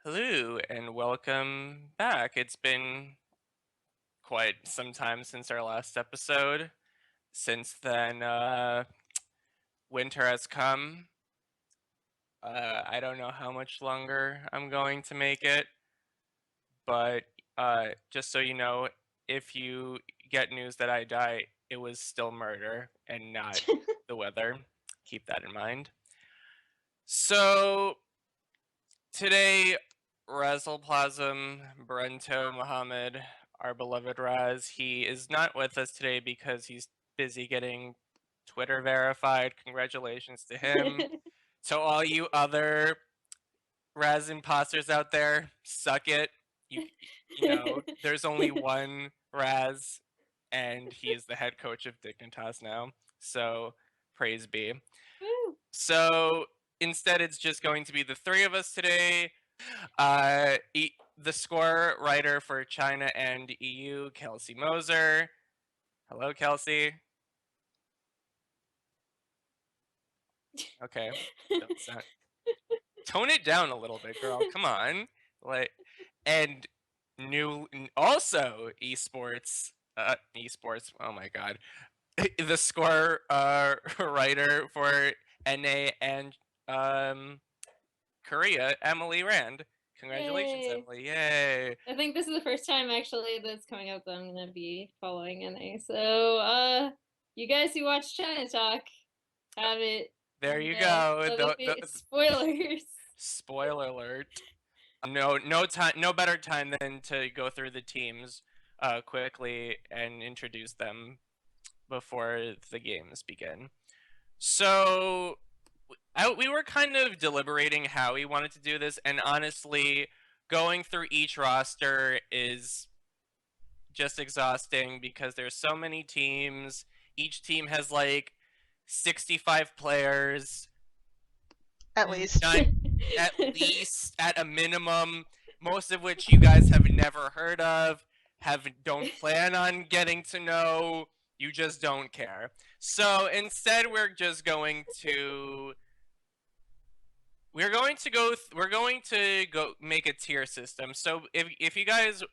Hello and welcome back. It's been quite some time since our last episode. Since then, winter has come. I don't know how much longer I'm going to make it, but just so you know, if you get news that I die, it was still murder and not the weather. Keep that in mind. So, today, Razzleplasm, Brento Muhammad, our beloved Raz, he is not with us today because he's busy getting Twitter verified. Congratulations to him. To all you other Raz imposters out there, suck it. There's only one Raz, and he is the head coach of Dignitas now. So, praise be. So, instead, it's just going to be the three of us today. The score writer for China and EU, Kelsey Moser. Hello, Kelsey. Okay. Tone it down a little bit, girl. Come on. And also esports. Oh my god. The score writer for NA and Korea, Emily Rand. Congratulations, Yay. Emily. Yay. I think this is the first time actually that's coming up that I'm gonna be following NA. So you guys who watch China Talk have it. There you go. Spoilers. Spoiler alert. No better time than to go through the teams quickly and introduce them before the games begin. So we were kind of deliberating how we wanted to do this, and honestly, going through each roster is just exhausting because there's so many teams. Each team has like 65 players. At least. At a minimum, most of which you guys have never heard of, don't plan on getting to know. You just don't care. So instead, we're going to go make a tier system. So if you guys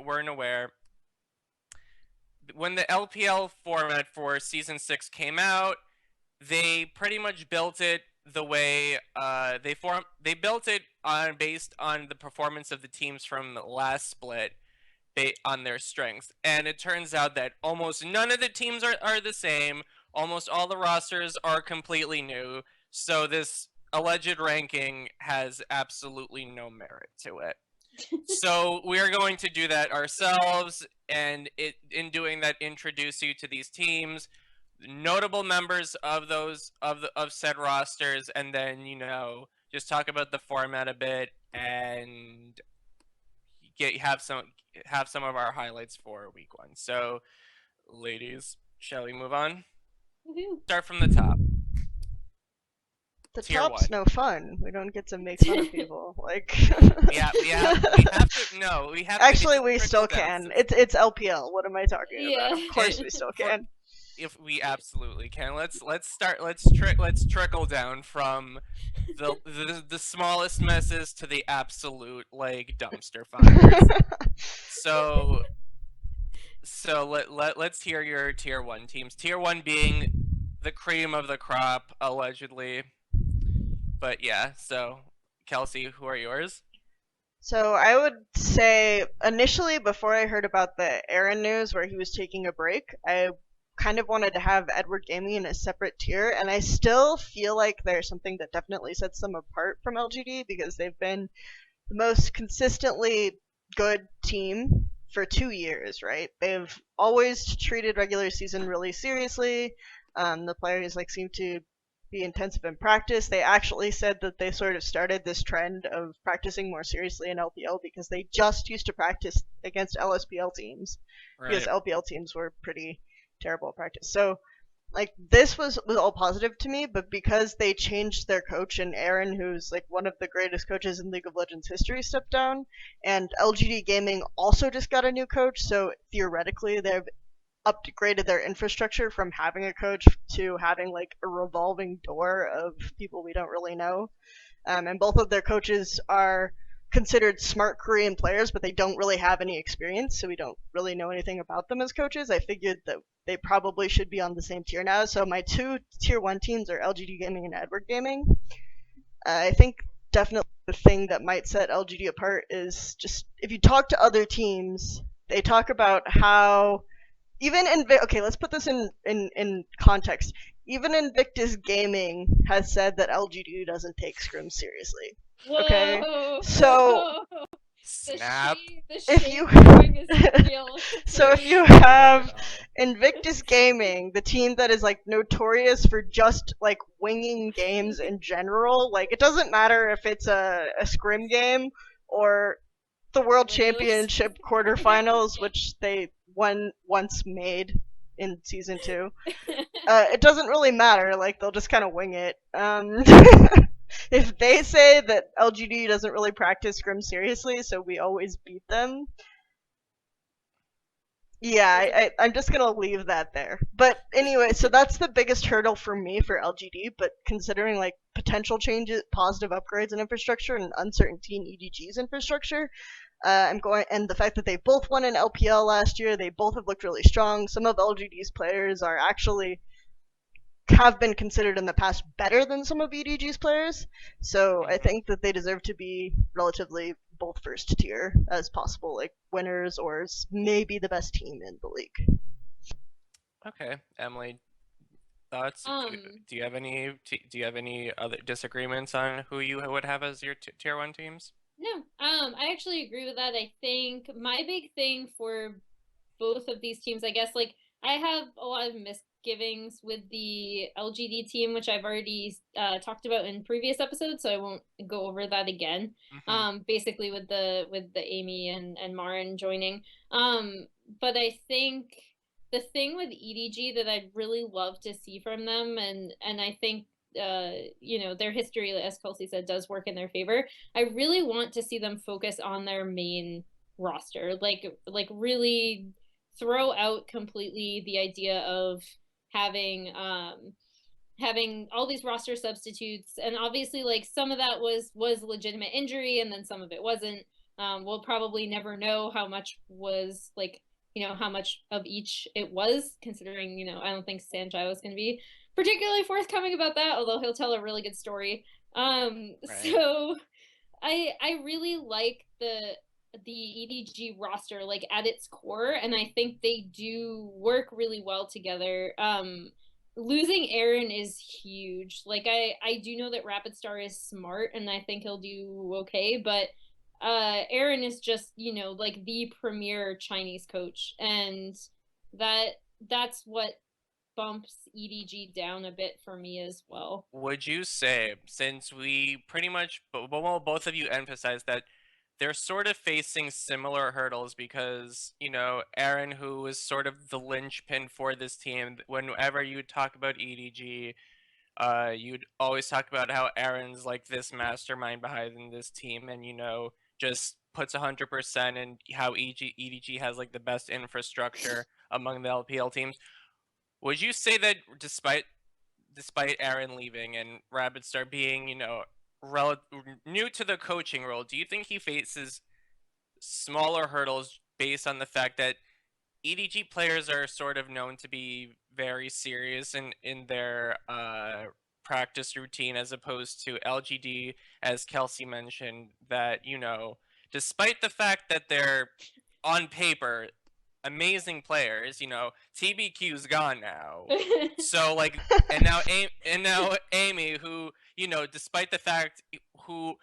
weren't aware, when the LPL format for season 6 came out, they pretty much built it the way they built it based on the performance of the teams from the last split on their strengths. And it turns out that almost none of the teams are the same. Almost all the rosters are completely new. So this alleged ranking has absolutely no merit to it. So we're going to do that ourselves, and in doing that, introduce you to these teams, notable members of said rosters, and then just talk about the format a bit and have some of our highlights for week 1. So, ladies, shall we move on? Start from the top. The Tier top's 1. no fun. We don't get to make fun of people. Like we have to. No, we have. Actually, we still can. It's LPL. What am I talking about? Of course, we still can. If we absolutely can, let's start. Let's trickle down from the smallest messes to the absolute dumpster fires. So let's hear your tier 1 teams. Tier 1 being the cream of the crop, allegedly. But yeah, so Kelsey, who are yours? So I would say initially, before I heard about the Aaron news where he was taking a break, I kind of wanted to have Edward Gaming in a separate tier, and I still feel like there's something that definitely sets them apart from LGD because they've been the most consistently good team for 2 years, right? They've always treated regular season really seriously. The players seem to be intensive in practice. They actually said that they sort of started this trend of practicing more seriously in LPL because they just used to practice against LSPL teams, right, because LPL teams were pretty terrible at practice. So this was all positive to me, but because they changed their coach and Aaron, who's one of the greatest coaches in League of Legends history, stepped down, and LGD Gaming also just got a new coach, so theoretically they've upgraded their infrastructure from having a coach to having a revolving door of people we don't really know. And both of their coaches are considered smart Korean players, but they don't really have any experience, so we don't really know anything about them as coaches. I figured that they probably should be on the same tier now. So my two tier 1 teams are LGD Gaming and Edward Gaming. I think definitely the thing that might set LGD apart is just if you talk to other teams, they talk about how even okay, let's put this in context. Even Invictus Gaming has said that LGD doesn't take scrims seriously. Okay, Whoa, so whoa. Snap. The if shade you throwing is real. so if you Shade have of Invictus Gaming, the team that is like notorious for just like winging games in general, like it doesn't matter if it's a scrim game or the World Regular Championship quarterfinals, which they once made in season 2. It doesn't really matter. Like they'll just kind of wing it. If they say that LGD doesn't really practice scrim seriously, so we always beat them. Yeah, I'm just gonna leave that there. But anyway, so that's the biggest hurdle for me for LGD. But considering like potential changes, positive upgrades in infrastructure, and uncertainty in EDG's infrastructure, I'm going, and the fact that they both won an LPL last year, they both have looked really strong. Some of LGD's players are actually have been considered in the past better than some of EDG's players. So I think that they deserve to be relatively both first tier as possible, like winners or maybe the best team in the league. Okay, Emily, thoughts? Do you have any other disagreements on who you would have as your tier 1 teams? No, I actually agree with that. I think my big thing for both of these teams, I guess, like I have a lot of misgivings with the LGD team, which I've already talked about in previous episodes, so I won't go over that again. Basically with the Amy and Marin joining. But I think the thing with EDG that I'd really love to see from them, and I think their history, as Kelsey said, does work in their favor. I really want to see them focus on their main roster, like really throw out completely the idea of having all these roster substitutes, and obviously like some of that was legitimate injury and then some of it wasn't. We'll probably never know how much was like, how much of each it was, considering, I don't think Sanjay was going to be particularly forthcoming about that, although he'll tell a really good story. Right. So I really like the EDG roster, like at its core, and I think they do work really well together. Losing Aaron is huge. Like I do know that RapidStar is smart, and I think he'll do okay, but Aaron is just, like the premier Chinese coach, and that's what bumps EDG down a bit for me as well. Would you say, since we pretty much, both of you emphasized that they're sort of facing similar hurdles because, Aaron, who is sort of the linchpin for this team, whenever you talk about EDG, you'd always talk about how Aaron's like this mastermind behind this team and, just puts 100% in how EDG has like the best infrastructure among the LPL teams. Would you say that despite Aaron leaving and RapidStar being, new to the coaching role, do you think he faces smaller hurdles based on the fact that EDG players are sort of known to be very serious in their practice routine, as opposed to LGD, as Kelsey mentioned, that, despite the fact that they're on paper amazing players, TBQ's gone now. So like, and now Amy, who, despite the fact who,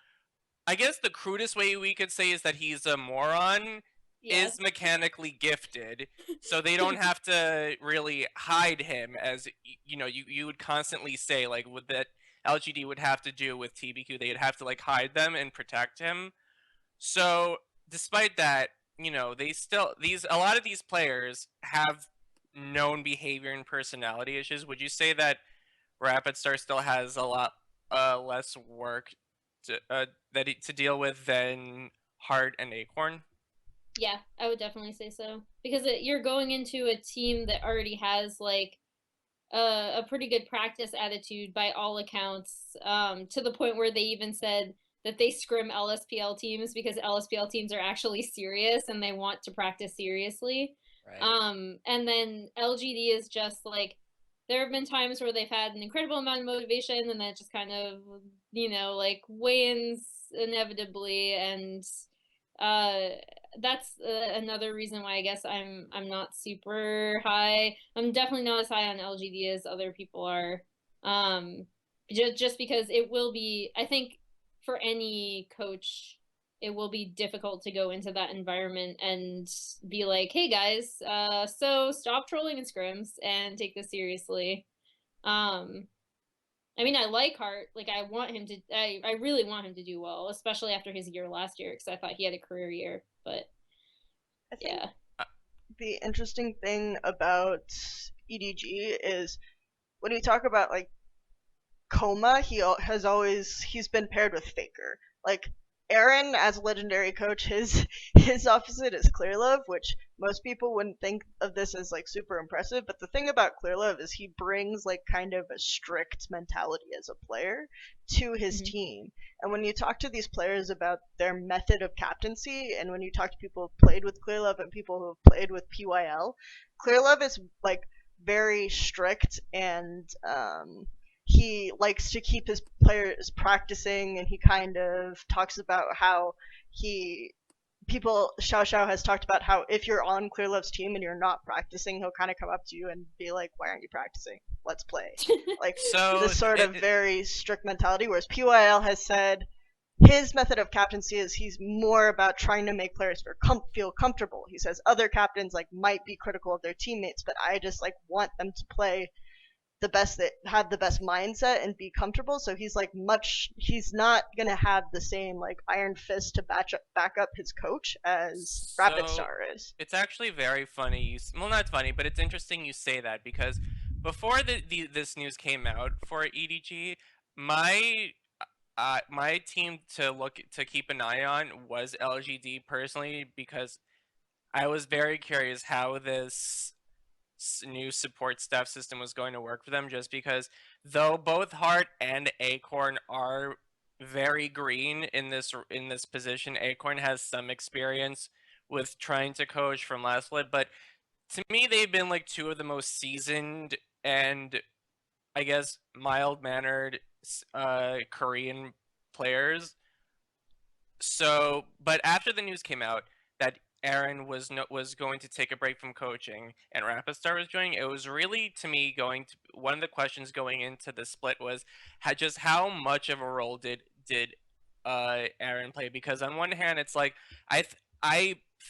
I guess the crudest way we could say is that he's a moron, is mechanically gifted, so they don't have to really hide him, as you would constantly say, like with that LGD would have to do with TBQ, they'd have to like hide them and protect him. So despite that, a lot of these players have known behavior and personality issues. Would you say that RapidStar still has a lot less work to deal with than Heart and Acorn? Yeah, I would definitely say so, because you're going into a team that already has like a pretty good practice attitude by all accounts, to the point where they even said that they scrim LSPL teams because LSPL teams are actually serious and they want to practice seriously. Right. And then LGD is just like, there have been times where they've had an incredible amount of motivation and then it just kind of, like wanes inevitably. And that's another reason why I guess I'm not super high. I'm definitely not as high on LGD as other people are. Just because it will be, I think for any coach, it will be difficult to go into that environment and be like, hey guys, so stop trolling in scrims and take this seriously. I mean, I like Hart. Like, I really want him to do well, especially after his year last year, because I thought he had a career year. But I think yeah, the interesting thing about EDG is when you talk about like Coma, he's been paired with Faker. Like Aaron, as a legendary coach, his opposite is Clearlove, which most people wouldn't think of this as like super impressive. But the thing about Clearlove is he brings like kind of a strict mentality as a player to his team. And when you talk to these players about their method of captaincy, and when you talk to people who've played with Clearlove and people who've played with PYL, Clearlove is like very strict and he likes to keep his players practicing, and he kind of talks about how Xiao has talked about how if you're on Clearlove's team and you're not practicing, he'll kind of come up to you and be like, why aren't you practicing? Let's play. Like So this sort of very strict mentality, whereas PYL has said his method of captaincy is he's more about trying to make players feel comfortable. He says other captains like might be critical of their teammates, but I just like want them to play the best, that have the best mindset and be comfortable. So he's not gonna have the same like iron fist to back up his coach as RapidStar is. It's actually very funny. Well, not funny, but it's interesting you say that because before this news came out for EDG, my my team to keep an eye on was LGD personally, because I was very curious how this new support staff system was going to work for them, just because though both Hart and Acorn are very green in this position, Acorn has some experience with trying to coach from last split, but to me they've been like two of the most seasoned and I guess mild-mannered Korean players. So, but after the news came out that Aaron was going to take a break from coaching and RapidStar was joining, it was really to me one of the questions going into the split was just how much of a role did Aaron play? Because on one hand, it's like I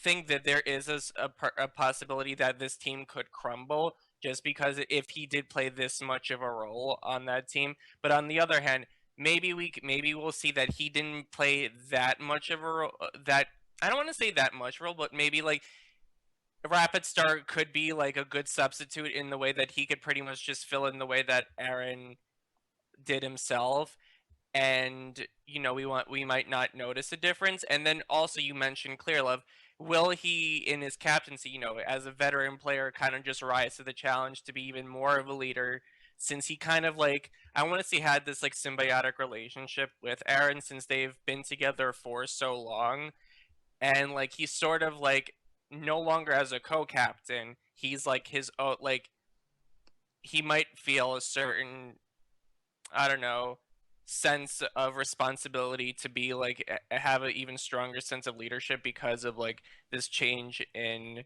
think that there is a possibility that this team could crumble just because if he did play this much of a role on that team. But on the other hand, maybe we'll see that he didn't play that much of a role. That I don't want to say that much role, but maybe like RapidStar could be like a good substitute in the way that he could pretty much just fill in the way that Aaron did himself, and we might not notice a difference. And then also you mentioned Clearlove. Will he, in his captaincy, as a veteran player, kind of just rise to the challenge to be even more of a leader? Since he kind of like, I want to say, had this like symbiotic relationship with Aaron since they've been together for so long, and like he's sort of like no longer as a co-captain. He's like his own, like he might feel a certain, I don't know, sense of responsibility to be like have an even stronger sense of leadership because of like this change in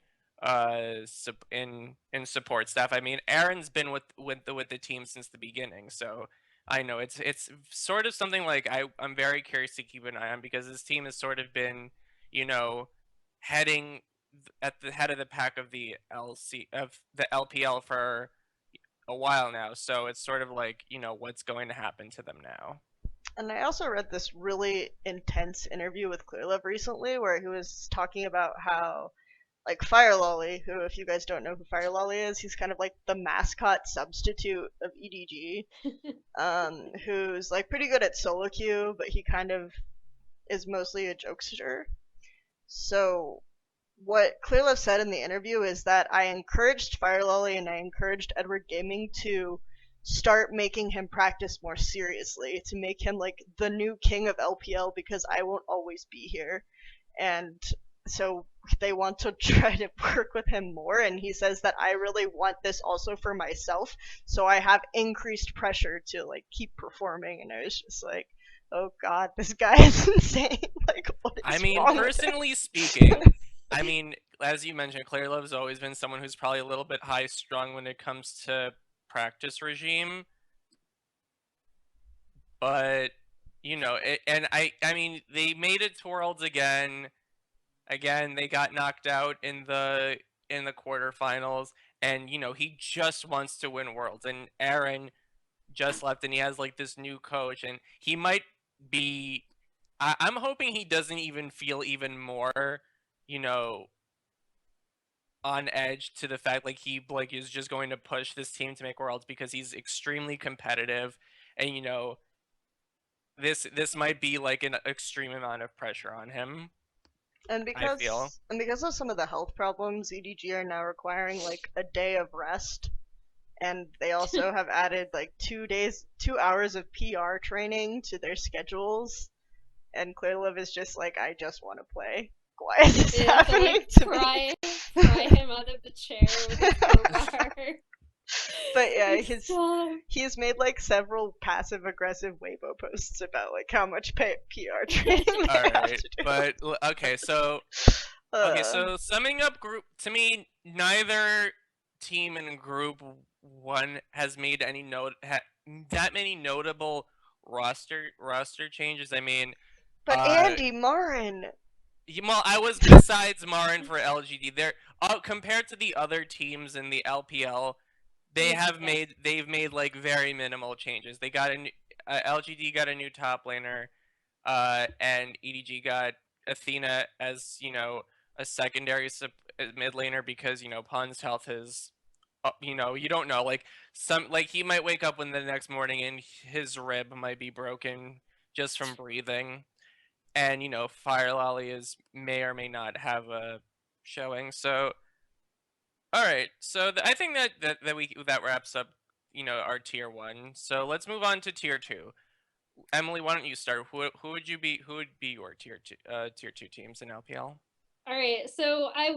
in support staff. I mean, Aaron's been with the team since the beginning, so I know it's sort of something like I'm very curious to keep an eye on, because this team has sort of been, heading at the head of the pack of the LPL for a while now, so it's sort of like, what's going to happen to them now. And I also read this really intense interview with Clearlove recently where he was talking about how like Fire Lolly, who, if you guys don't know who Fire Lolly is, he's kind of like the mascot substitute of EDG, who's like pretty good at solo queue, but he kind of is mostly a jokester. So what Clearlove said in the interview is that I encouraged Fire Lolly and I encouraged Edward Gaming to start making him practice more seriously, to make him like the new king of LPL, because I won't always be here. And so they want to try to work with him more, and he says that I really want this also for myself, so I have increased pressure to like keep performing. And I was just like, oh god, this guy is insane. Like, what is wrong personally with speaking, I mean, as you mentioned, Clearlove's always been someone who's probably a little bit high-strung when it comes to practice regime. But, you know, and I mean, they made it to Worlds again. Again, they got knocked out in the quarterfinals, and you know, he just wants to win Worlds. And Aaron just left, and he has like this new coach, and he might be. I'm hoping he doesn't even feel even more, you know, on edge to the fact like he like is just going to push this team to make Worlds, because he's extremely competitive, and you know, this might be like an extreme amount of pressure on him. And because of some of the health problems, EDG are now requiring like a day of rest, and they also have added like 2 hours of PR training to their schedules. And Clearlove is just like, I just want to play. Why is this happening to pry him out of the chair with his crowbar. But yeah, he's made like several passive aggressive Weibo posts about like how much PR training they have to do. But okay, so summing up group, to me, neither team in group 1 has made any that many notable roster changes. I mean, but Andy Marin. Well, I was besides Marin for LGD. They're compared to the other teams in the LPL. They've made like very minimal changes. They got LGD got a new top laner, and EDG got Athena as, you know, a secondary mid laner, because, you know, Pun's health is, you know, you don't know, like he might wake up the next morning and his rib might be broken just from breathing, and you know, Fire Lolly may or may not have a showing. So all right, so I think that wraps up, you know, our tier 1. So let's move on to tier 2. Emily, why don't you start? Who would be your tier 2 teams in LPL? All right, so I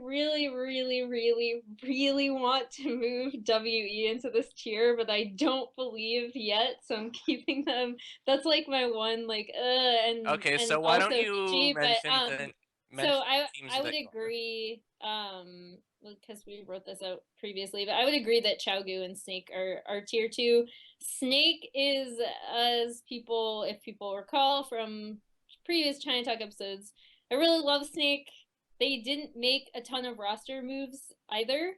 really, really, really, really want to move WE into this tier, but I don't believe yet, so I'm keeping them. That's like my one, like, and okay. And so why don't you G, mention so I would agree, because we wrote this out previously, but I would agree that Xiaogu and Snake are tier 2. Snake is, as if people recall from previous China Talk episodes, I really love Snake. They didn't make a ton of roster moves either.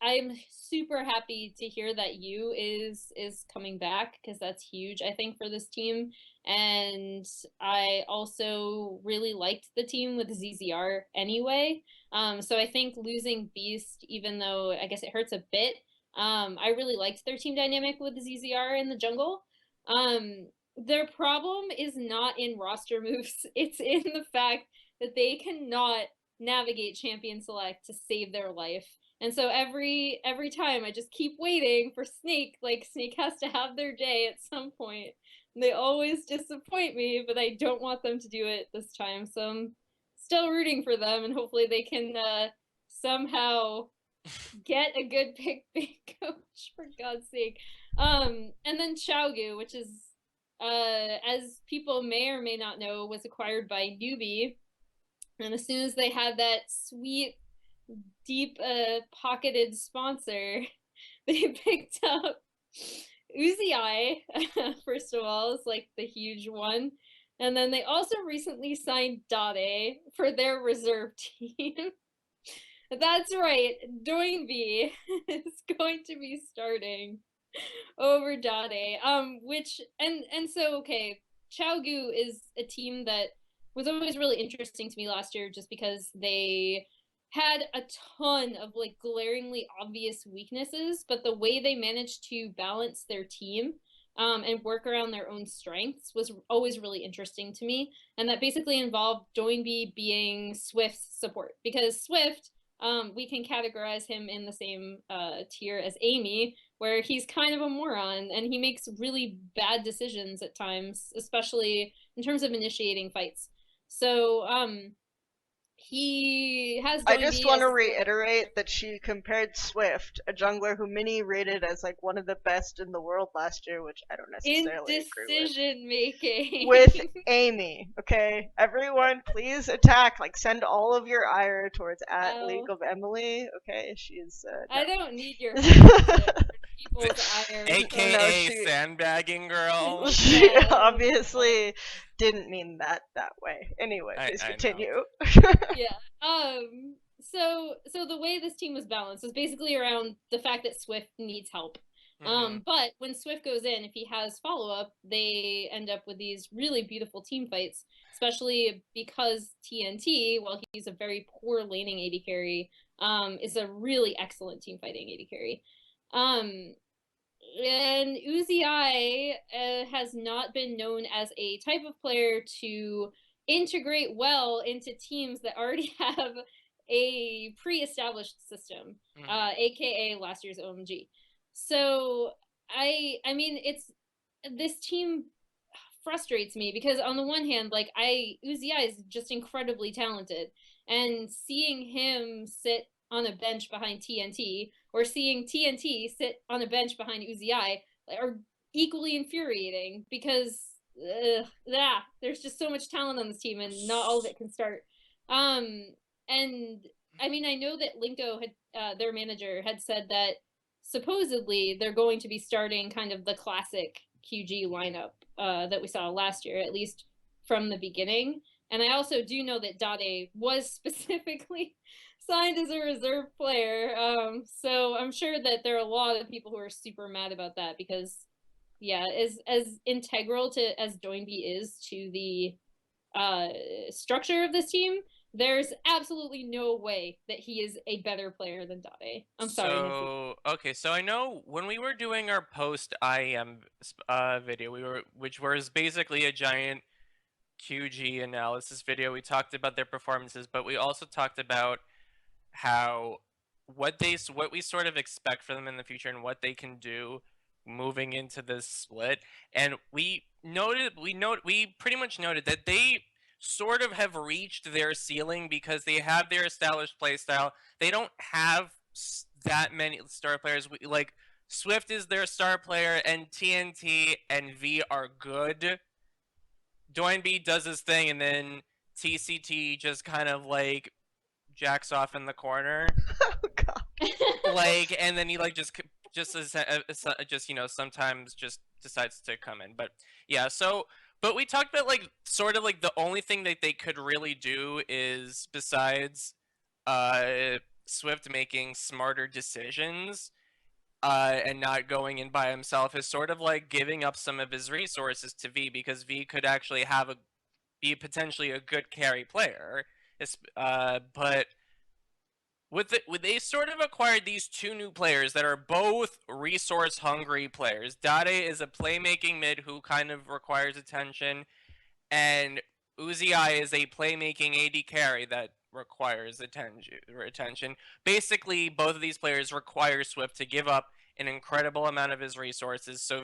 I'm super happy to hear that Yu is coming back, because that's huge, I think, for this team. And I also really liked the team with ZZR anyway. So I think losing Beast, even though I guess it hurts a bit, I really liked their team dynamic with ZZR in the jungle. Their problem is not in roster moves. It's in the fact that they cannot navigate champion select to save their life. And so every time I just keep waiting for Snake. Like, Snake has to have their day at some point. They always disappoint me, but I don't want them to do it this time. So I'm still rooting for them, and hopefully they can somehow get a good big coach, for God's sake. And then Xiaogu, which is, as people may or may not know, was acquired by Newbie. And as soon as they had that sweet, deep pocketed sponsor, they picked up Uzi. First of all, is like the huge one. And then they also recently signed Dade for their reserve team. That's right, Doinby is going to be starting over Dade. So okay, Xiaogu is a team that was always really interesting to me last year, just because they had a ton of like glaringly obvious weaknesses, but the way they managed to balance their team and work around their own strengths was always really interesting to me. And that basically involved Doinby being Swift's support, because Swift, we can categorize him in the same tier as Amy, where he's kind of a moron and he makes really bad decisions at times, especially in terms of initiating fights. So he has I just Doinby want to as reiterate that she compared Swift, a jungler who Minnie rated as like one of the best in the world last year, which I don't in necessarily agree decision making. with Amy. Okay, everyone, please attack. Like, send all of your ire towards at Oh. League of Emily. Okay, she's. I No. don't need your people's ire. AKA No, she- sandbagging girl. She Yeah. obviously didn't mean that way. Anyway, please I know. continue. Yeah. So the way this team was balanced was basically around the fact that Swift needs help. But when Swift goes in, if he has follow-up, they end up with these really beautiful team fights, especially because TNT, while he's a very poor laning AD carry, is a really excellent team fighting AD carry. And Uzi has not been known as a type of player to integrate well into teams that already have a pre-established system, aka last year's OMG. So I mean, this team frustrates me because on the one hand, like Uzi is just incredibly talented, and seeing him sit on a bench behind TNT or seeing TNT sit on a bench behind Uzi are equally infuriating because there's just so much talent on this team and not all of it can start. And I mean, I know that Linko had their manager had said that supposedly they're going to be starting kind of the classic QG lineup that we saw last year, at least from the beginning. And I also do know that Dade was specifically signed as a reserve player. So I'm sure that there are a lot of people who are super mad about that because, yeah, as integral to as Doinby is to the structure of this team, there's absolutely no way that he is a better player than Dade. I'm sorry. So okay, so I know when we were doing our post IEM video, which was basically a giant QG analysis video. We talked about their performances, but we also talked about how what we sort of expect for them in the future and what they can do moving into this split. And we pretty much noted that they sort of have reached their ceiling because they have their established playstyle. They don't have that many star players. Like Swift is their star player, and TNT and V are good. Doinby does his thing, and then TCT just kind of like jacks off in the corner. Oh god. Like, and then he like just you know, sometimes just decides to come in. But yeah, so but we talked about like sort of like the only thing that they could really do is, besides Swift making smarter decisions and not going in by himself, is sort of like giving up some of his resources to V, because V could actually be potentially a good carry player. But they sort of acquired these two new players that are both resource hungry players. Dade is a playmaking mid who kind of requires attention, and Uzi is a playmaking AD carry that requires attention. Basically, both of these players require Swift to give up an incredible amount of his resources, so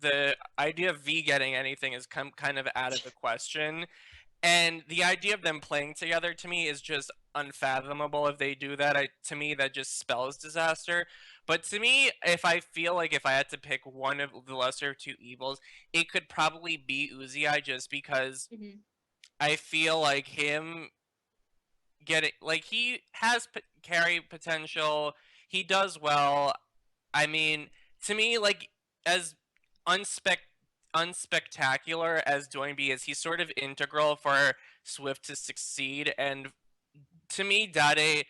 the idea of V getting anything is kind of out of the question. And the idea of them playing together, to me, is just unfathomable. If they do that, to me, that just spells disaster. But to me, if I had to pick one of the lesser of two evils, it could probably be Uzi, just because I feel like him he has carry potential. He does well. I mean, to me, like, as unspectacular as Doinby is, he's sort of integral for Swift to succeed. And to me, Dade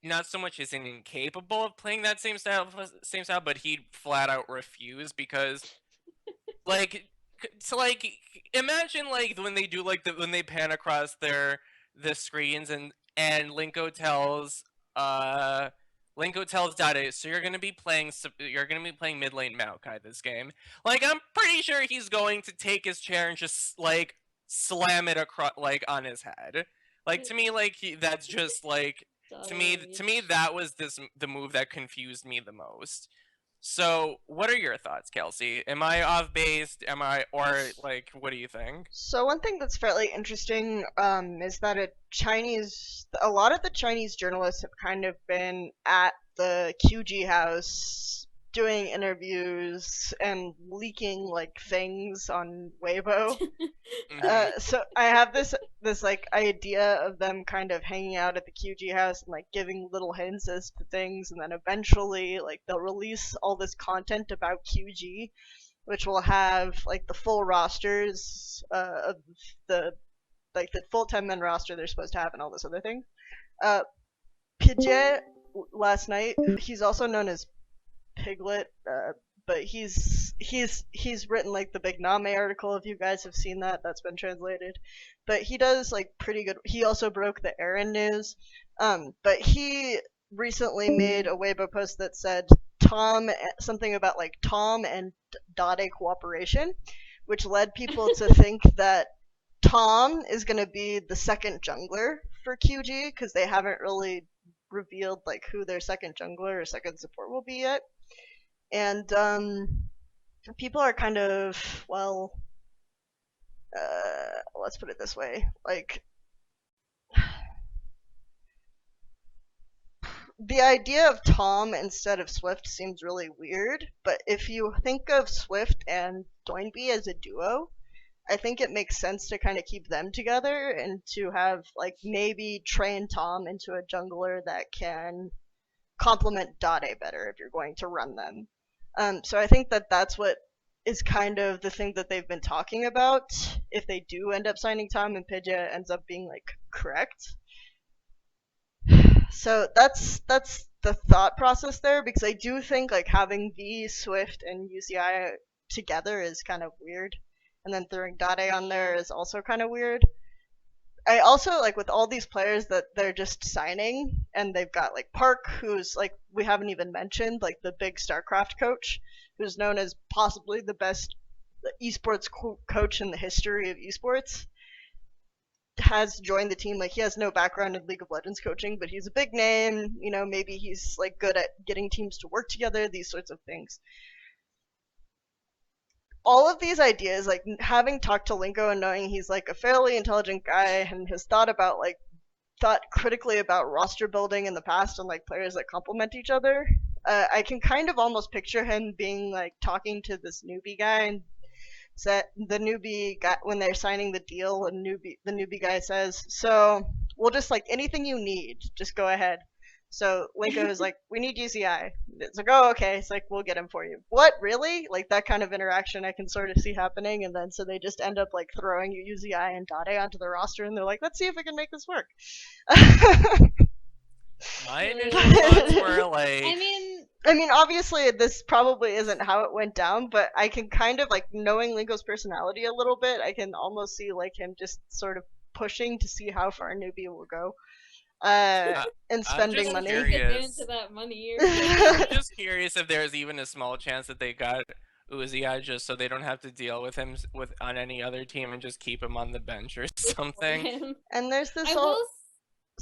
not so much isn't incapable of playing that same style, but he'd flat out refuse, because like, so like, imagine like when they do like when they pan across the screens and Linko tells Dade, so you're gonna be playing mid lane Maokai this game. Like, I'm pretty sure he's going to take his chair and just like slam it across, like, on his head. Like, to me, like, that's just like, To me, that was the move that confused me the most. So, what are your thoughts, Kelsey? Am I off base? What do you think? So one thing that's fairly interesting is that a lot of the Chinese journalists have kind of been at the QG house doing interviews and leaking like things on Weibo. So I have this like idea of them kind of hanging out at the QG house and like giving little hints as to things, and then eventually like they'll release all this content about QG, which will have like the full rosters of the full 10-man roster they're supposed to have and all this other thing. Pidget last night, he's also known as Piglet, but he's written like the Big Name article. If you guys have seen that, that's been translated. But he does like pretty good. He also broke the Aaron news. But he recently made a Weibo post that said something about like Tom and dade cooperation, which led people to think that Tom is going to be the second jungler for QG, because they haven't really revealed like who their second jungler or second support will be yet. And people are kind of, well, let's put it this way, like the idea of Tom instead of Swift seems really weird, but if you think of Swift and Doinby as a duo, I think it makes sense to kind of keep them together and to have like maybe train Tom into a jungler that can complement dade better if you're going to run them. So I think that that's what is kind of the thing that they've been talking about. If they do end up signing Tom and Pidgeot ends up being like correct. So that's the thought process there, because I do think like having V, Swift, and UCI together is kind of weird, and then throwing dade on there is also kind of weird. I also like with all these players that they're just signing, and they've got like Park, who's like we haven't even mentioned, like the big StarCraft coach, who's known as possibly the best esports coach in the history of esports, has joined the team. Like he has no background in League of Legends coaching, but he's a big name. You know, maybe he's like good at getting teams to work together. These sorts of things. All of these ideas, like having talked to Linko and knowing he's like a fairly intelligent guy and has thought critically about roster building in the past and like players that complement each other, I can kind of almost picture him being like talking to this newbie guy, and the newbie guy, when they're signing the deal, the newbie guy says, "So we'll just like anything you need, just go ahead." So Linko is like, "We need UCI." It's like, "Oh, okay." It's like, "We'll get him for you." What, really? Like that kind of interaction I can sort of see happening, and then so they just end up like throwing UCI and dade onto the roster, and they're like, "Let's see if we can make this work." My initial thoughts were like, I mean, obviously this probably isn't how it went down, but I can kind of like, knowing Linko's personality a little bit, I can almost see like him just sort of pushing to see how far newbie will go. And spending money. Take advantage of that money. I'm just curious if there's even a small chance that they got Uzi just so they don't have to deal with him on any other team and just keep him on the bench or something. And there's this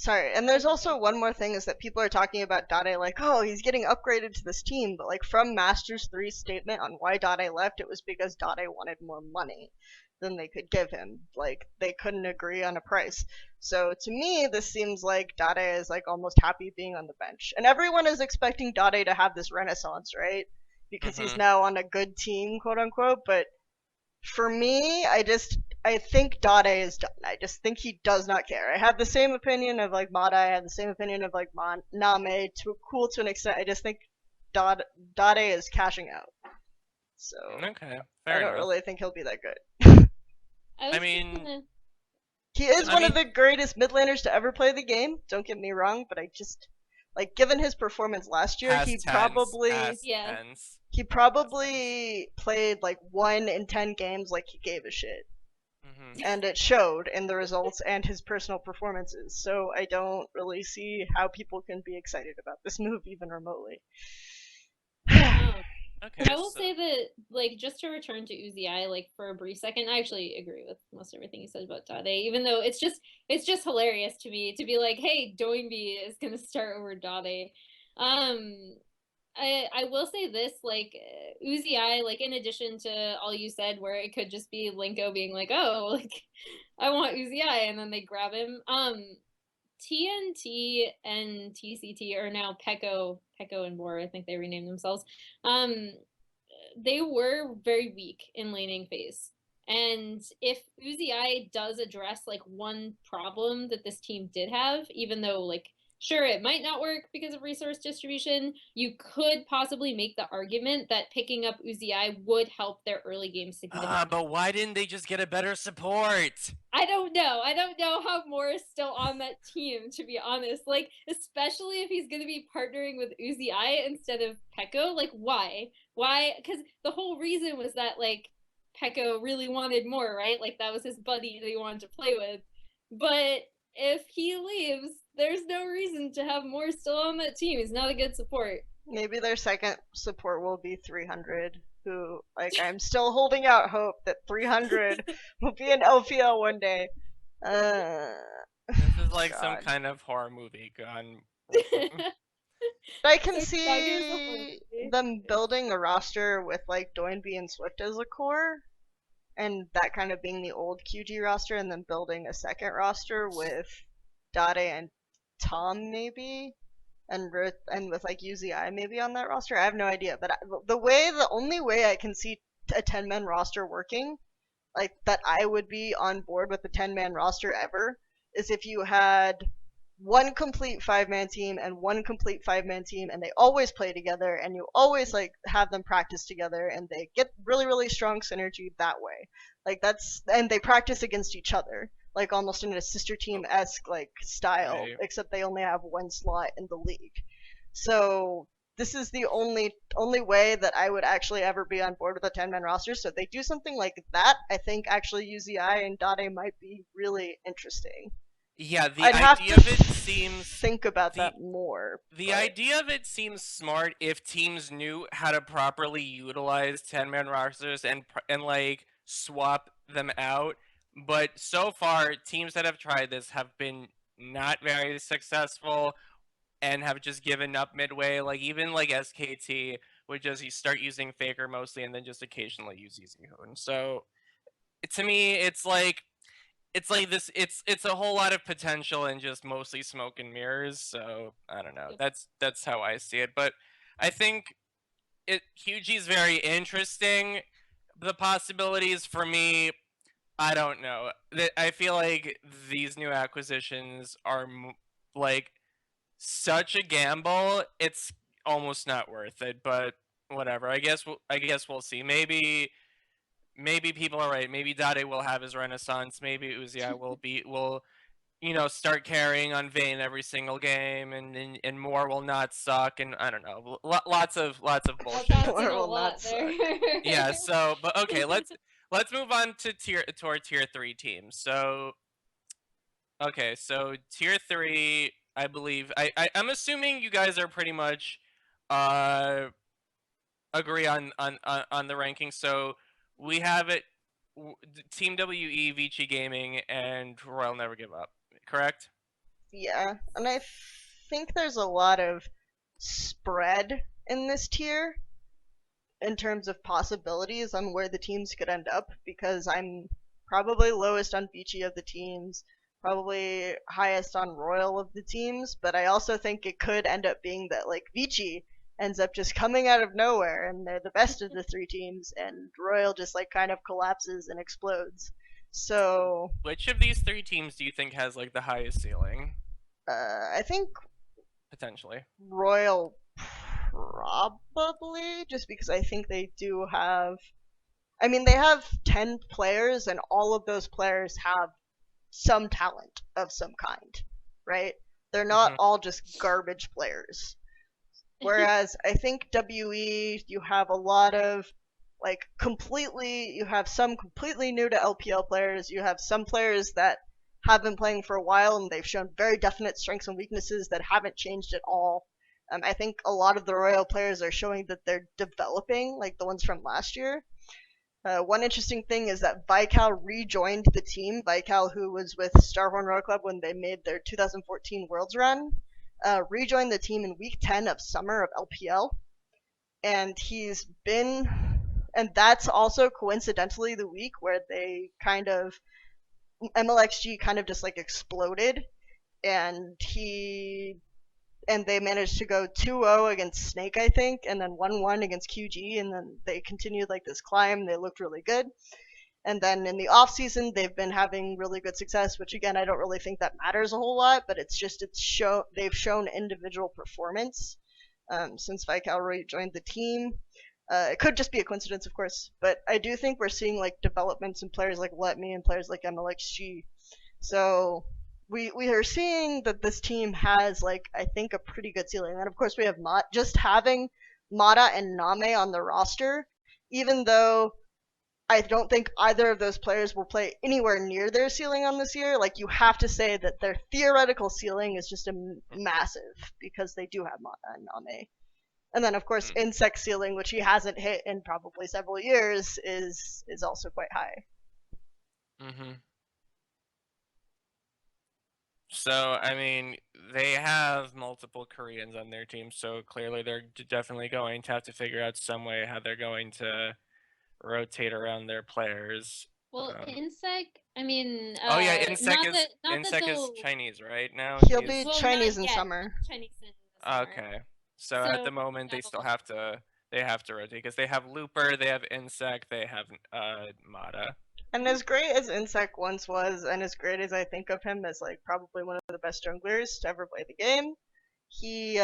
and there's also one more thing, is that people are talking about dade like, oh, he's getting upgraded to this team, but like from Masters 3's statement on why dade left, it was because dade wanted more money than they could give him. Like they couldn't agree on a price. So to me, this seems like dade is like almost happy being on the bench, and everyone is expecting dade to have this renaissance, right? Because he's now on a good team, quote unquote. But for me, I think dade is done. I just think he does not care. I have the same opinion of like Mada. I have the same opinion of like Name to an extent. I just think dade is cashing out. So okay, I don't really think he'll be that good. I mean, he is one of the greatest mid laners to ever play the game. Don't get me wrong, but I just like, given his performance last year, he probably played like 1 in 10 games like he gave a shit. And it showed in the results and his personal performances. So I don't really see how people can be excited about this move even remotely. I Okay. I will say that, like, just to return to Uzi, like, for a brief second, I actually agree with most everything you said about Dade, even though it's just hilarious to me to be like, hey, Doinby is gonna start over Dade. I will say this, like, Uzi, like, in addition to all you said, where it could just be Linko being like, oh, like, I want Uzi, and then they grab him. TNT and TCT are now Peko and War. I think they renamed themselves. They were very weak in laning phase. And if Uzi does address like one problem that this team did have, even though like sure it might not work because of resource distribution, you could possibly make the argument that picking up Uzi would help their early game significantly. But why didn't they just get a better support? I don't know. I don't know how Moore is still on that team, to be honest. Like, especially if he's going to be partnering with Uzi instead of Peko. Like, why? Why? Because the whole reason was that, like, Peko really wanted Moore, right? Like, that was his buddy that he wanted to play with. But if he leaves, there's no reason to have Moore still on that team. He's not a good support. Maybe their second support will be 300, who, like, I'm still holding out hope that 300 will be an LPL one day. This is like some God. kind of horror movie gone. I can It's see them building a roster with, like, Doinby and Swift as a core, and that kind of being the old QG roster, and then building a second roster with Dade and Tom, maybe? And with like UZI maybe on that roster. I have no idea, but the only way I can see a 10-man roster working, like that I would be on board with the 10-man roster ever, is if you had one complete 5-man team and one complete 5-man team, and they always play together, and you always like have them practice together, and they get really really strong synergy that way. Like and they practice against each other, like almost in a sister team-esque like style, Right. except they only have one slot in the league. So this is the only way that I would actually ever be on board with a 10-man roster. So if they do something like that, I think actually UZI and Dade might be really interesting. Yeah, the I'd have idea to of it seems think about that more. the but- idea of it seems smart if teams knew how to properly utilize 10-man rosters and like swap them out. But so far, teams that have tried this have been not very successful and have just given up midway. Like even like SKT would just start using Faker mostly and then just occasionally use Easy Hoon. So to me, it's like this. It's a whole lot of potential and just mostly smoke and mirrors. So I don't know. That's how I see it. But I think QG is very interesting. The possibilities for me, I don't know. I feel like these new acquisitions are like such a gamble. It's almost not worth it. But whatever. I guess we'll see. Maybe people are right. Maybe Dade will have his renaissance. Maybe Uzi will start carrying on Vayne every single game, and Moore will not suck. And I don't know, lots of bullshit. That's Or a will lot not there. Yeah. So, but okay, let's move on to our tier 3 teams. So, okay, so tier 3, I believe I'm assuming you guys are pretty much agree on the ranking. So we have it. Team WE, Vici Gaming, and Royal Never Give Up. Correct? Yeah, and I think there's a lot of spread in this tier in terms of possibilities on where the teams could end up, because I'm probably lowest on Vici of the teams, probably highest on Royal of the teams, but I also think it could end up being that like Vici ends up just coming out of nowhere and they're the best of the 3 teams, and Royal just like kind of collapses and explodes. So Which of these 3 teams do you think has like the highest ceiling? I think Potentially. Royal probably, just because I think they do have, I mean, they have 10 players and all of those players have some talent of some kind, right? They're not all just garbage players. Whereas I think WE, you have a lot of you have some completely new to LPL players, you have some players that have been playing for a while and they've shown very definite strengths and weaknesses that haven't changed at all. I think a lot of the Royal players are showing that they're developing, like the ones from last year. One interesting thing is that Vical rejoined the team. Vical, who was with Starhorn Royal Club when they made their 2014 Worlds run, rejoined the team in week 10 of summer of LPL. And and that's also coincidentally the week where MLXG kind of just like exploded, and they managed to go 2-0 against Snake, I think, and then 1-1 against QG, and then they continued like this climb. They looked really good. And then in the off season, they've been having really good success, which again, I don't really think that matters a whole lot, but they've shown individual performance since Vical joined the team. It could just be a coincidence, of course, but I do think we're seeing like developments in players like Letme and players like MLXG. So we are seeing that this team has like I think a pretty good ceiling. And of course we have just having Mata and Name on the roster, even though I don't think either of those players will play anywhere near their ceiling on this year. Like, you have to say that their theoretical ceiling is just massive because they do have Mata and Name. And then, of course, Insect's ceiling, which he hasn't hit in probably several years, is also quite high. Mm-hmm. So, I mean, they have multiple Koreans on their team, so clearly they're definitely going to have to figure out some way how they're going to rotate around their players. Well, Insect, I mean, oh yeah, Insect is Chinese, right? Now he'll be Chinese in summer. Chinese in the summer. Okay, so at the moment they still have to rotate because they have Looper, they have Insect, they have Mata. And as great as Insect once was, and as great as I think of him as like probably one of the best junglers to ever play the game, he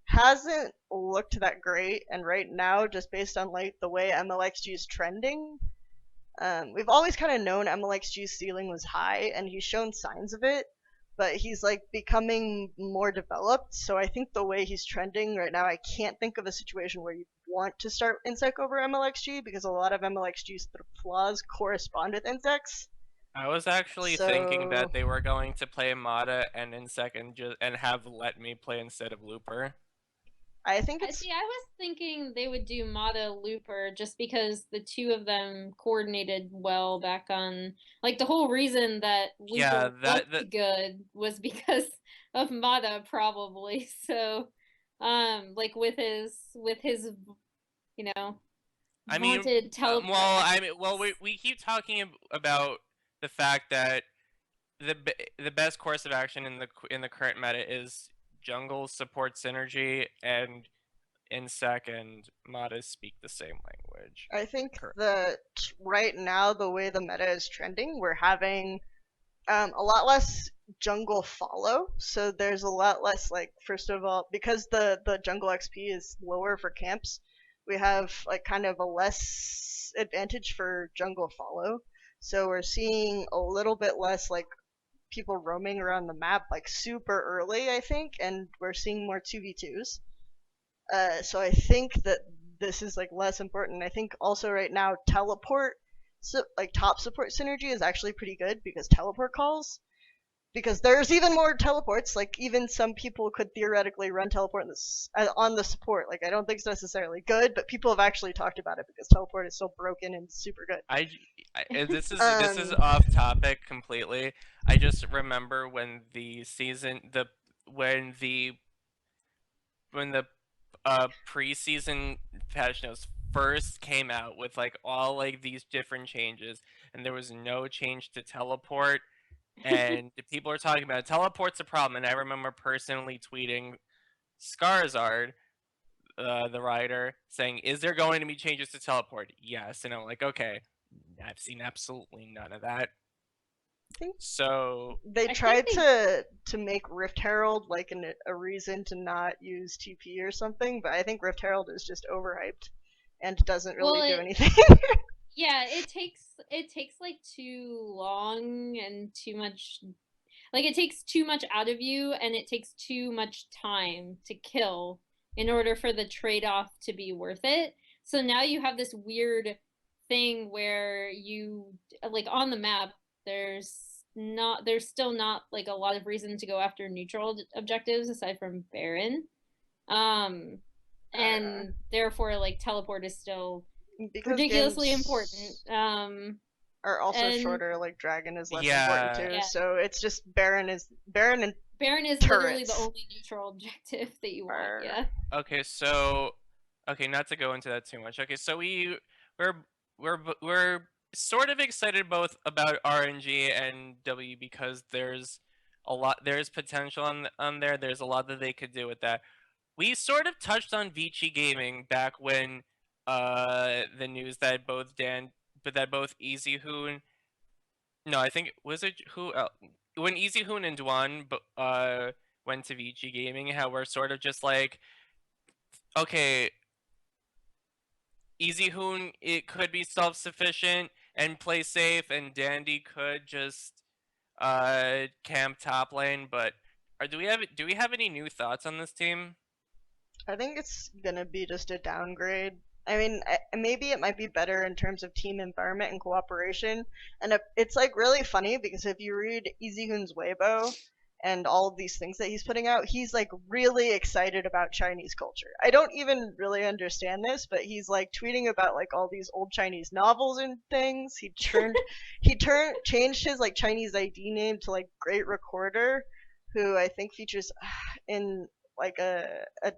hasn't looked that great. And right now, just based on like the way MLXG is trending, we've always kind of known MLXG's ceiling was high, and he's shown signs of it, but he's like becoming more developed. So I think the way he's trending right now, I can't think of a situation where you want to start Insect over MLXG because a lot of MLXG's flaws correspond with Insect's. I was actually thinking that they were going to play Mata and Insect and have Letme play instead of Looper. I think I was thinking they would do Mata Looper just because the two of them coordinated well back on, like, the whole reason that Looper looked good was because of Mata, probably. So, like with his you know, vaunted teleport. We keep talking about the fact that the best course of action in the current meta is jungle support synergy, and Insect and Mata speak the same language. I think that right now, the way the meta is trending, we're having a lot less jungle follow. So there's a lot less, like, first of all, because the jungle XP is lower for camps, we have like kind of a less advantage for jungle follow. So we're seeing a little bit less like people roaming around the map like super early, I think, and we're seeing more 2v2s. So I think that this is like less important. I think also right now teleport, so like top support synergy is actually pretty good because teleport calls. Because there's even more teleports. Like even some people could theoretically run teleport on the support. Like I don't think it's necessarily good, but people have actually talked about it because teleport is so broken and super good. This is off topic completely. I just remember when the preseason patch notes first came out with like all like these different changes, and there was no change to teleport. And people are talking about it. Teleport's a problem, and I remember personally tweeting Skarzard, the writer, saying, "Is there going to be changes to teleport?" Yes, and I'm like, okay, I've seen absolutely none of that. So they tried to make Rift Herald like a reason to not use TP or something, but I think Rift Herald is just overhyped and doesn't really do anything. Yeah, it takes like too long and too much, like it takes too much out of you, and it takes too much time to kill in order for the trade-off to be worth it. So now you have this weird thing where you like on the map there's still not like a lot of reason to go after neutral objectives aside from Baron. And therefore, like, teleport is still because ridiculously games important. are also and- shorter. Like Dragon is less Yeah. important too. Yeah. So it's just Baron and Baron is literally the turrets. only neutral objective that you want. Are- Yeah. Okay, so not to go into that too much. Okay, so we're sort of excited both about RNG and W because there's potential on there. There's a lot that they could do with that. We sort of touched on Vici Gaming back when the news that both Easy Hoon, no, I think was it who when Easy Hoon and Dwan went to Vici Gaming, how we're sort of just like, okay, Easy Hoon, it could be self-sufficient and play safe, and Dandy could just camp top lane. But do we have any new thoughts on this team? I think it's gonna be just a downgrade. I mean, maybe it might be better in terms of team environment and cooperation. And it's like really funny because if you read Easyhoon's Weibo and all of these things that he's putting out, he's like really excited about Chinese culture. I don't even really understand this, but he's like tweeting about like all these old Chinese novels and things. Changed his like Chinese ID name to like Great Recorder, who I think features in like a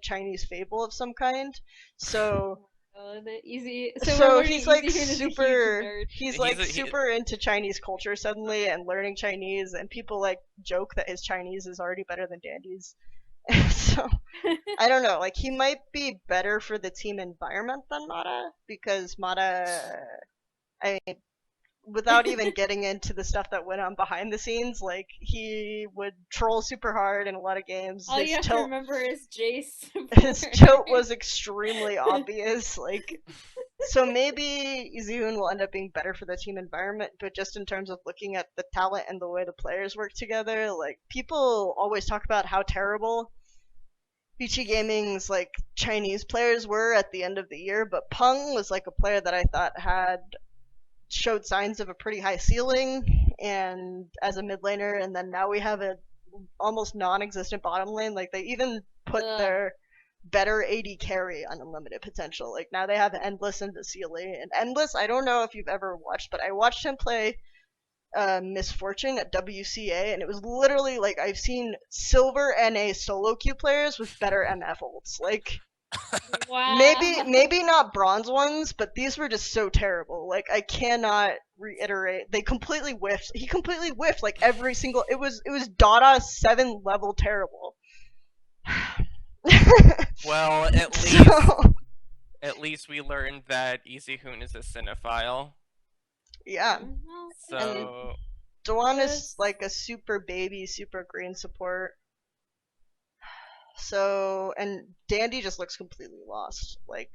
Chinese fable of some kind. So The easy. so he's like Easy Hoon is a huge super nerd. he's He's like a- he- super into Chinese culture suddenly and learning Chinese, and people like joke that his Chinese is already better than Dandy's. So I don't know, like he might be better for the team environment than Mata, because Mata, I mean, without even getting into the stuff that went on behind the scenes, like he would troll super hard in a lot of games. All His you have to tilt remember is Jace. his tilt was extremely obvious. Like, so maybe Iziun will end up being better for the team environment, but just in terms of looking at the talent and the way the players work together, like people always talk about how terrible Vici Gaming's like Chinese players were at the end of the year, but Peng was like a player that I thought had showed signs of a pretty high ceiling and as a mid laner, and then now we have a almost non-existent bottom lane. Like they even put their better AD carry on unlimited potential. Like now they have Endless and Vasily, and Endless, I don't know if you've ever watched, but I watched him play Misfortune at WCA, and it was literally like I've seen silver NA solo queue players with better MF ults. Like Wow. maybe not bronze ones, but these were just so terrible. Like I cannot reiterate. They completely whiffed. He completely whiffed like every single. It was Dada 7 level terrible. Well, at So least we learned that Easy Hoon is a cinephile. yeah, So Dwan is like a super baby, super green support. So, and Dandy just looks completely lost. Like,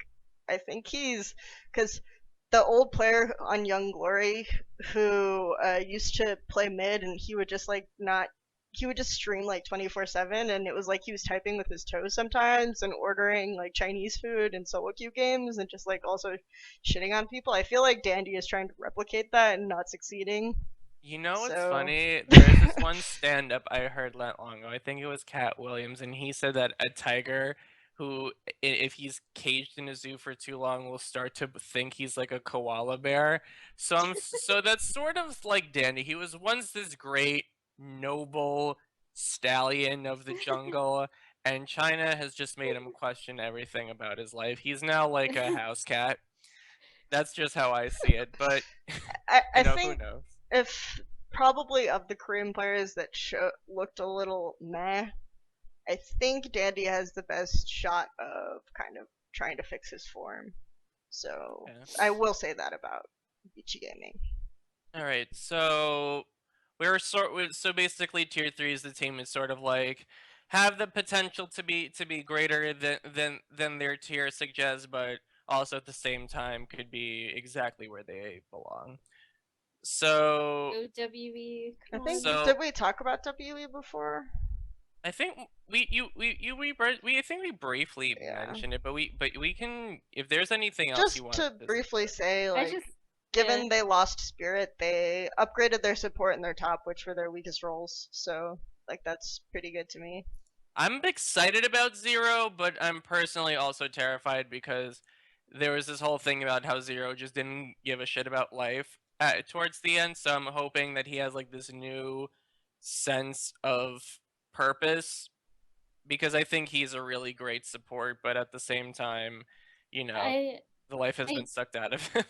I think because the old player on Young Glory who used to play mid, and he would just like not, he would just stream like 24/7, and it was like he was typing with his toes sometimes and ordering like Chinese food and solo queue games and just like also shitting on people. I feel like Dandy is trying to replicate that and not succeeding. you know what's So- funny? There's this one stand-up I heard not long ago. I think it was Cat Williams, and he said that a tiger who, if he's caged in a zoo for too long, will start to think he's like a koala bear. So that's sort of like Dandy. He was once this great, noble stallion of the jungle, and China has just made him question everything about his life. He's now like a house cat. That's just how I see it, but I who think knows? if probably of the Korean players that looked a little meh, I think Dandy has the best shot of kind of trying to fix his form. So Yeah. I will say that about Vici Gaming. All right, so so basically tier 3 is the team is sort of like have the potential to be greater than their tier suggests, but also at the same time could be exactly where they belong. So OWE. I think So- did we talk about WE before? I think I think we briefly Yeah. mentioned it, but we can, if there's anything else you Just want to briefly say, like, I just given they lost Spirit, they upgraded their support and their top, which were their weakest roles. So like that's pretty good to me. I'm excited about Zero, but I'm personally also terrified because there was this whole thing about how Zero just didn't give a shit about life towards the end. So I'm hoping that he has like this new sense of purpose because I think he's a really great support, but at the same time, you know, I the life has I been sucked out of him.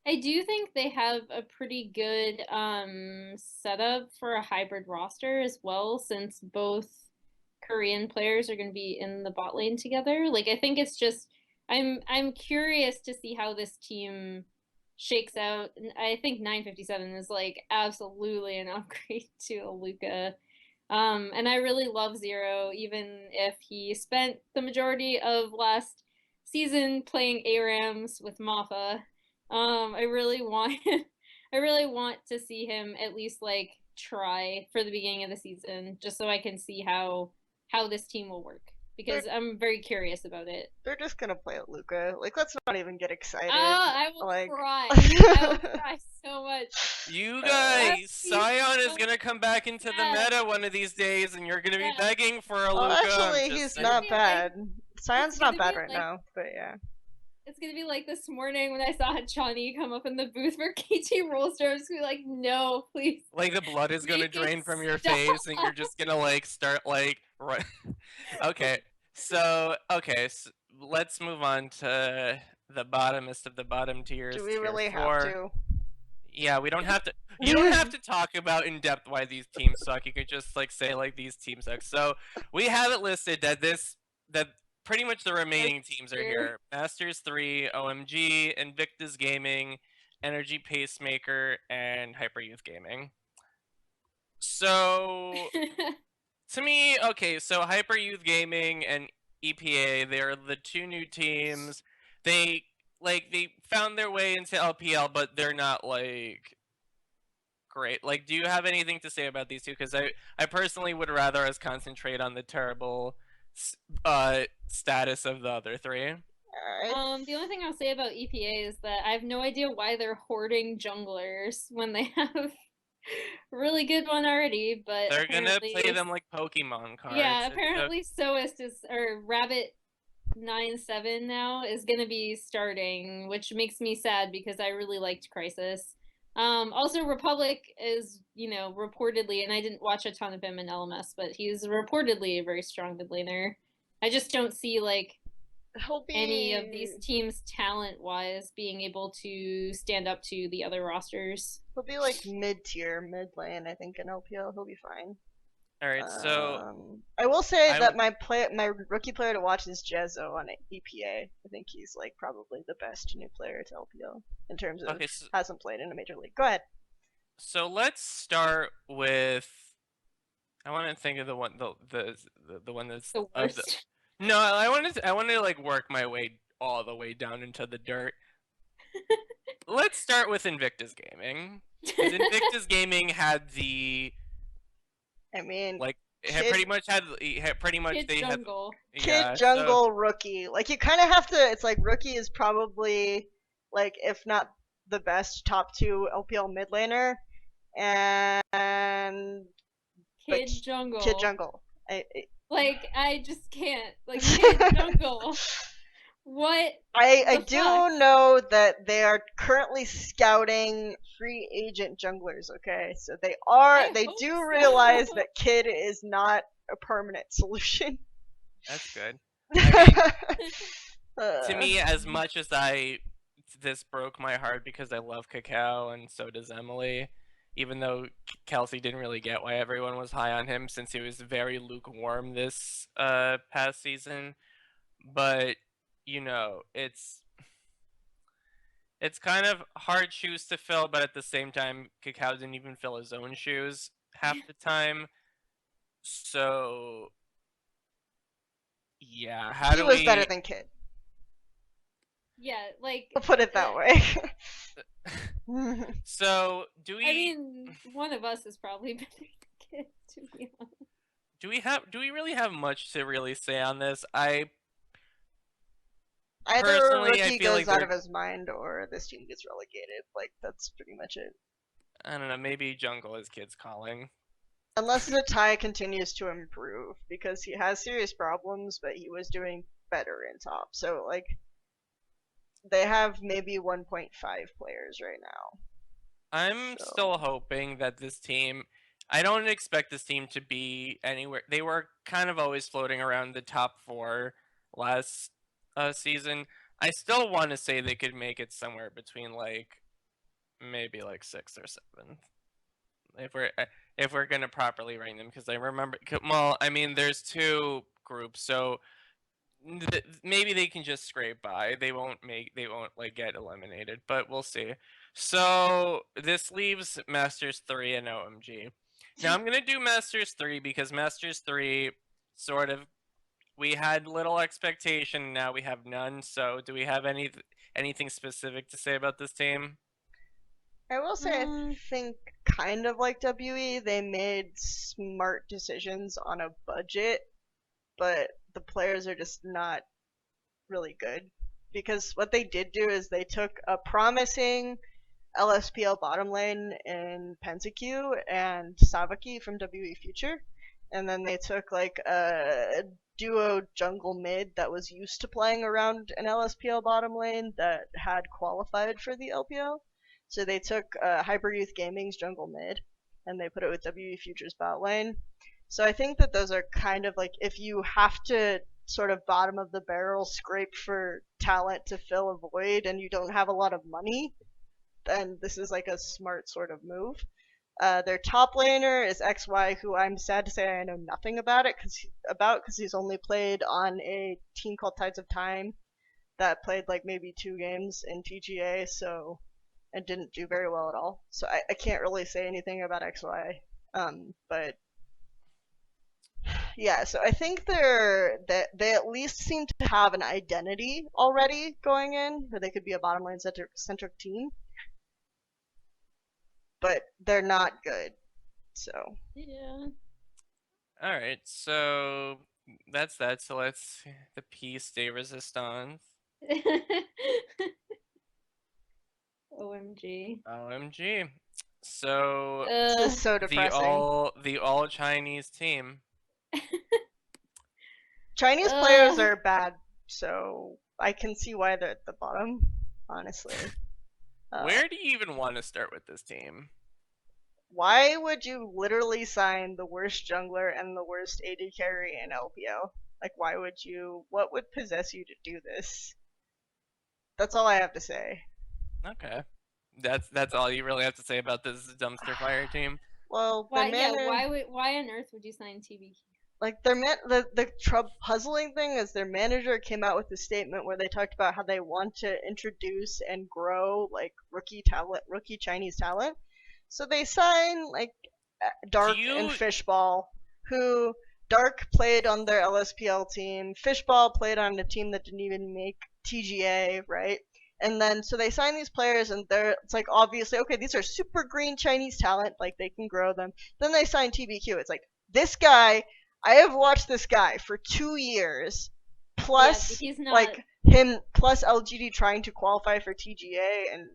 I do think they have a pretty good setup for a hybrid roster as well, since both Korean players are going to be in the bot lane together. Like I think it's just I'm curious to see how this team shakes out. And I think 957 is like absolutely an upgrade to a Luca. And I really love Zero, even if he spent the majority of last season playing ARAMs with Maffa. I really want I really want to see him at least like try for the beginning of the season, just so I can see how this team will work, because I'm very curious about it. They're just gonna play at Luca. Like, let's not even get excited. I will like... cry. I will cry so much. You That guys, would be Sion is so gonna come back into the sad. meta one of these days, and you're gonna be Yeah. begging for a Oh, Luca. actually, I'm just he's saying. not be bad. Sion's not gonna bad be right like- now, but yeah. It's gonna be like this morning when I saw Chani come up in the booth for KT Rollstar. I'm just gonna be like, no, please. Like the blood is gonna Make it drain from your stop. face, and you're just gonna like start like right. So let's move on to the bottomest of the bottom tiers. Do we tier really 4. have to? Yeah, we don't have to. You don't have to talk about in depth why these teams suck. You could just like say like these teams suck. So we have it listed that pretty much the remaining teams are here: Masters 3, OMG, Invictus Gaming, Energy Pacemaker, and Hyper Youth Gaming. So to me, okay, so Hyper Youth Gaming and EPA, they're the two new teams. They found their way into LPL, but they're not like great. Like, do you have anything to say about these two? Because I personally would rather us concentrate on the terrible status of the other three. Alright. The only thing I'll say about EPA is that I have no idea why they're hoarding junglers when they have a really good one already, but They're gonna apparently play them like Pokemon cards. Yeah, apparently Soist is, or Rabbit 97 now is gonna be starting, which makes me sad because I really liked Crisis. Also Republic is, reportedly, and I didn't watch a ton of him in LMS, but he's reportedly a very strong mid laner. I just don't see like any of these teams talent-wise being able to stand up to the other rosters. He'll be like mid-tier, mid-lane, I think, in LPL. He'll be fine. Alright, so I will say that my rookie player to watch is Jezzo on EPA. I think he's like probably the best new player to LPL in terms of hasn't played in a major league. Go ahead. So let's start with. I want to think of the one the one that's the worst. No, I wanted to like work my way all the way down into the dirt. Let's start with Invictus Gaming. Invictus Gaming had the. I mean, like pretty much Kid Jungle. Kid Jungle rookie. Like you kind of have to. It's like rookie is probably like if not the best top 2 LPL mid laner, and Kid Jungle. Kid Jungle. I just can't. Like Kid Jungle. What? I do know that they are currently scouting free agent junglers, okay? So they do realize that Kid is not a permanent solution. That's good. I mean, to me, as much as this broke my heart because I love Cacao and so does Emily, even though Kelsey didn't really get why everyone was high on him since he was very lukewarm this past season. But it's kind of hard shoes to fill, but at the same time, Cacao didn't even fill his own shoes half the time. So, yeah, he was better than Kid. Yeah, like I'll put it that way. So, do we? I mean, one of us is probably better than Kid, to be honest. Do we really have much to really say on this? Either rookie goes out of his mind or this team gets relegated. Like, that's pretty much it. I don't know, maybe Jungle is Kid's calling. Unless the tie continues to improve, because he has serious problems, but he was doing better in top. So, like, they have maybe 1.5 players right now. I'm So. still hoping that this team. I don't expect this team to be anywhere. They were kind of always floating around the top 4 last season. I still want to say they could make it somewhere between like maybe like 6th or 7th. If we're gonna properly rank them, because I remember. Well, I mean, there's 2 groups, so maybe they can just scrape by. They won't like get eliminated, but we'll see. So this leaves Masters 3 and OMG. Now I'm gonna do Masters 3 because Masters 3 sort of, we had little expectation, now we have none. So do we have anything specific to say about this team? I will say, I think kind of like WE, they made smart decisions on a budget, but the players are just not really good. Because what they did do is they took a promising LSPL bottom lane in PentaQ and Savaki from WE Future, and then they took like a duo jungle mid that was used to playing around an LSPL bottom lane that had qualified for the LPL. So they took Hyper Youth Gaming's jungle mid and they put it with WE Future's bot lane. So I think that those are kind of like, if you have to sort of bottom of the barrel scrape for talent to fill a void and you don't have a lot of money, then this is like a smart sort of move. Their top laner is XY, who I'm sad to say I know nothing about because he's only played on a team called Tides of Time that played like maybe 2 games in TGA, so and didn't do very well at all. So I can't really say anything about XY. But yeah, so I think they at least seem to have an identity already going in, where they could be a bottom lane centric team. But they're not good. So Yeah. All right, so that's that. So let's the peace de resistance. OMG. OMG. So this is so depressing. the all Chinese team. Chinese players are bad, so I can see why they're at the bottom, honestly. Where do you even want to start with this team? Why would you literally sign the worst jungler and the worst AD carry in LPL? Like, why would you? What would possess you to do this? That's all I have to say. Okay, that's all you really have to say about this dumpster fire team. Well, why on earth would you sign TBQ? Like the puzzling thing is their manager came out with a statement where they talked about how they want to introduce and grow like rookie Chinese talent. So they sign like Dark and Fishball, who Dark played on their LSPL team, Fishball played on a team that didn't even make TGA, right? And then so they sign these players and it's like obviously okay, these are super green Chinese talent, like they can grow them. Then they sign TBQ. It's like this guy, I have watched this guy for 2 years, plus like him, plus LGD trying to qualify for TGA and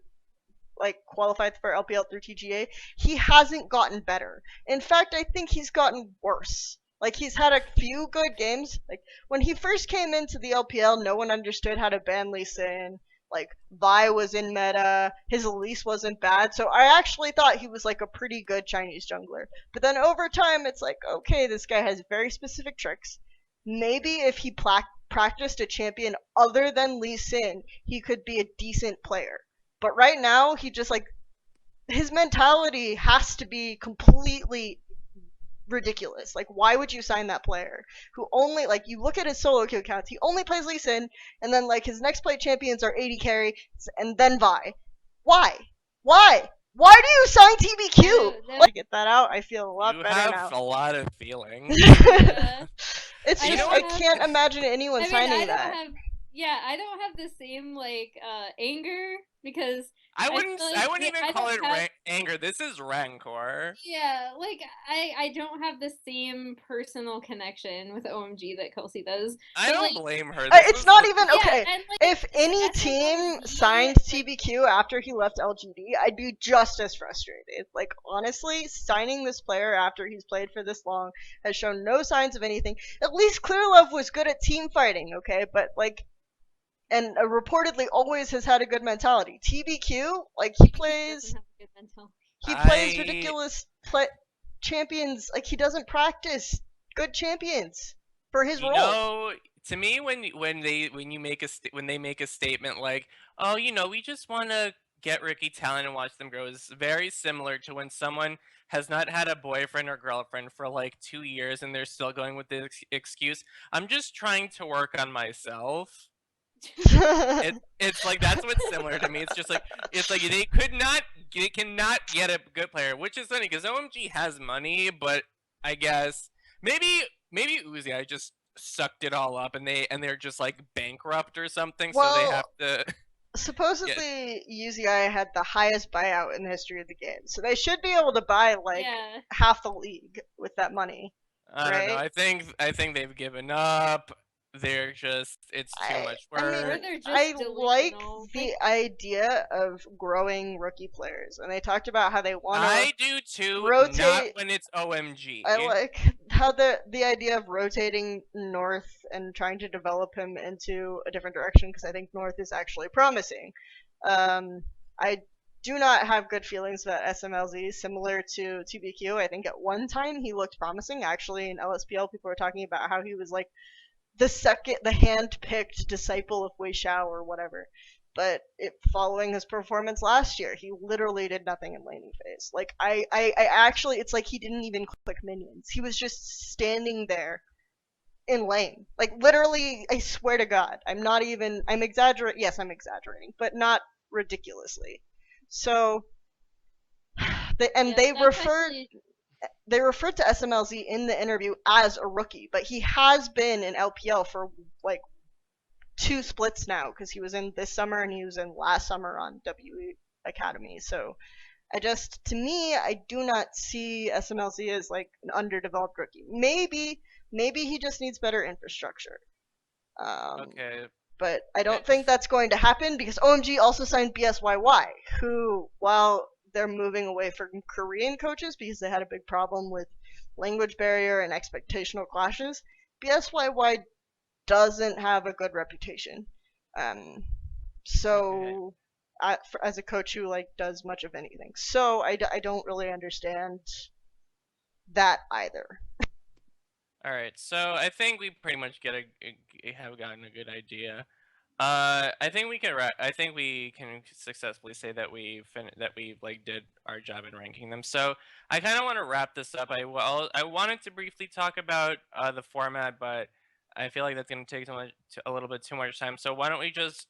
like qualified for LPL through TGA. He hasn't gotten better. In fact, I think he's gotten worse. Like he's had a few good games. Like when he first came into the LPL, no one understood how to ban Lee Sin. Like Vi was in meta, his Elise wasn't bad, so I actually thought he was like a pretty good Chinese jungler. But then over time, it's like, okay, this guy has very specific tricks. Maybe if he practiced a champion other than Lee Sin, he could be a decent player. But right now, he just like, his mentality has to be completely ridiculous. Like, why would you sign that player who only, like, you look at his solo queue counts, he only plays Lee Sin, and then like his next play champions are AD carry and then Vi. Why do you sign TBQ? Like, get that out, I feel a lot better now. You have a lot of feelings. It's just I can't imagine anyone signing that. I don't have the same like anger because I I wouldn't feel like even I call don't it have. anger. This is rancor. Yeah, like I don't have the same personal connection with OMG that Kelsey does. I But don't like, blame her. This It's was not the even yeah, okay. and like If any team SMLZ, signed like TBQ after he left LGD, I'd be just as frustrated. Like, honestly, signing this player after he's played for this long has shown no signs of anything. At least Clearlove was good at team fighting, okay? But, like, and reportedly always has had a good mentality. TBQ, like, he doesn't plays have a good mentality. I ridiculous champions. Like, he doesn't practice good champions for his you role. know, to me when they make a statement like, "Oh, we just want to get rookie talent and watch them grow," is very similar to when someone has not had a boyfriend or girlfriend for like 2 years and they're still going with the excuse, "I'm just trying to work on myself." It's like that's what's similar to me. It's like they cannot get a good player, which is funny because OMG has money, but I guess maybe Uzi I just sucked it all up and they're just like bankrupt or something, so they Well, have to get. supposedly UZI had the highest buyout in the history of the game, so they should be able to buy like Yeah. half the league with that money. I don't know. Right? I think they've given up. It's too much I work. Or mean, they're just I like delusional. the Like, idea of growing rookie players, and they talked about how they want to I do too, not rotate. when it's OMG. I like how the idea of rotating North and trying to develop him into a different direction because I think North is actually promising. I do not have good feelings about SMLZ. Similar to TBQ, I think at one time he looked promising. Actually, in LSPL, people were talking about how he was like the hand-picked disciple of Wei Xiao or whatever. But following his performance last year, he literally did nothing in laning phase. Like I actually, it's like he didn't even click minions. He was just standing there in lane. Like literally, I swear to God, I'm exaggerating. Yes, I'm exaggerating, but not ridiculously. So, they referred actually, they referred to SMLZ in the interview as a rookie, but he has been in LPL for like 2 splits now because he was in this summer and he was in last summer on WE Academy. So to me, I do not see SMLZ as like an underdeveloped rookie. Maybe he just needs better infrastructure. Okay. But I don't think that's going to happen because OMG also signed BSYY, who, while they're moving away from Korean coaches because they had a big problem with language barrier and expectational clashes, BSYY doesn't have a good reputation. So, as a coach who like does much of anything, so I don't really understand that either. All right, so I think we pretty much have gotten a good idea. I think we can successfully say that we like did our job in ranking them. So I kind of want to wrap this up. I wanted to briefly talk about the format, but I feel like that's going to take a little bit too much time. So why don't we just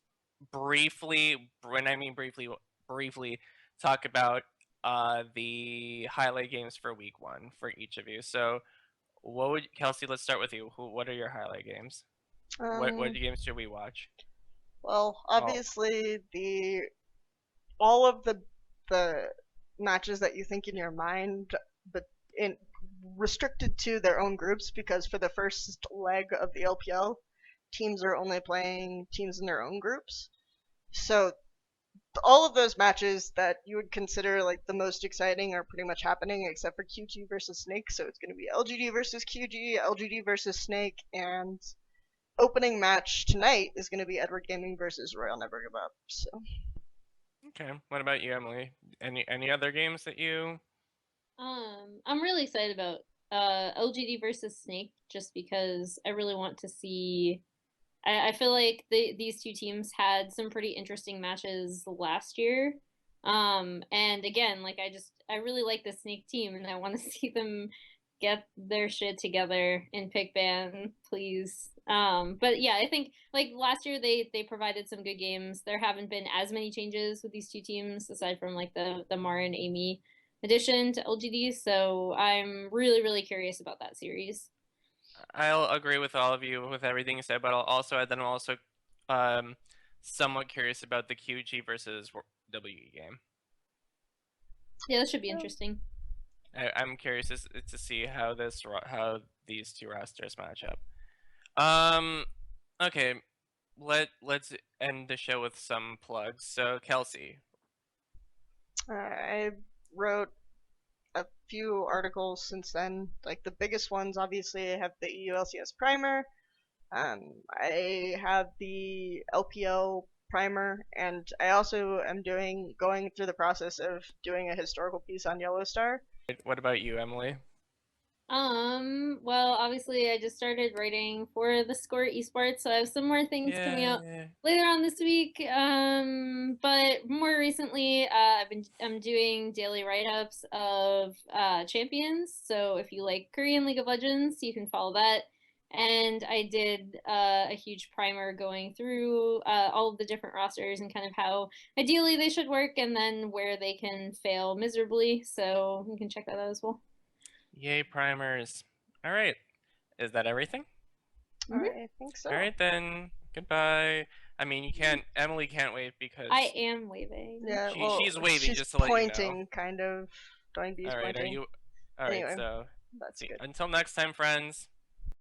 briefly, when I mean briefly talk about the highlight games for week 1 for each of you. So Kelsey? Let's start with you. What are your highlight games? What Um, games should we watch? well, Oh, obviously all of the matches that you think in your mind, but in restricted to their own groups because for the first leg of the LPL, teams are only playing teams in their own groups. So all of those matches that you would consider like the most exciting are pretty much happening except for QG versus Snake. So it's going to be LGD versus QG, LGD versus Snake, and opening match tonight is going to be Edward Gaming versus Royal Never Give Up. So okay. What about you, Emily? Any other games that you? I'm really excited about LGD versus Snake just because I really want to see. I feel like these two teams had some pretty interesting matches last year. And again, like I really like the Snake team and I want to see them get their shit together in pick ban, please. But yeah, I think like last year they provided some good games. There haven't been as many changes with these two teams aside from like the Mara and Amy addition to LGD. So I'm really curious about that series. I'll agree with all of you with everything you said, but I'll also um, somewhat curious about the QG versus WE game. Yeah, that should be interesting. I'm curious to see how these two rosters match up. Okay, let's end the show with some plugs. So Kelsey. I wrote a few articles since then. Like the biggest ones, obviously, I have the EU-LCS primer. I have the LPL primer, and I also am going through the process of doing a historical piece on Yellowstar. What about you, Emily? Well, obviously I just started writing for the Score Esports, so I have some more things coming out later on this week. But more recently, I'm doing daily write-ups of champions. So if you like Korean League of Legends, you can follow that. And I did a huge primer going through all of the different rosters and kind of how ideally they should work, and then where they can fail miserably. So you can check that out as well. Yay, primers. All right. Is that everything? I think so. All right, then. Goodbye. I mean, you can't. Emily can't wave because I am waving. Yeah, she's waving she's just to let you know. pointing, kind of. Doing these All right, pointing. are you? All right, Anyway, so that's good. until next time, friends.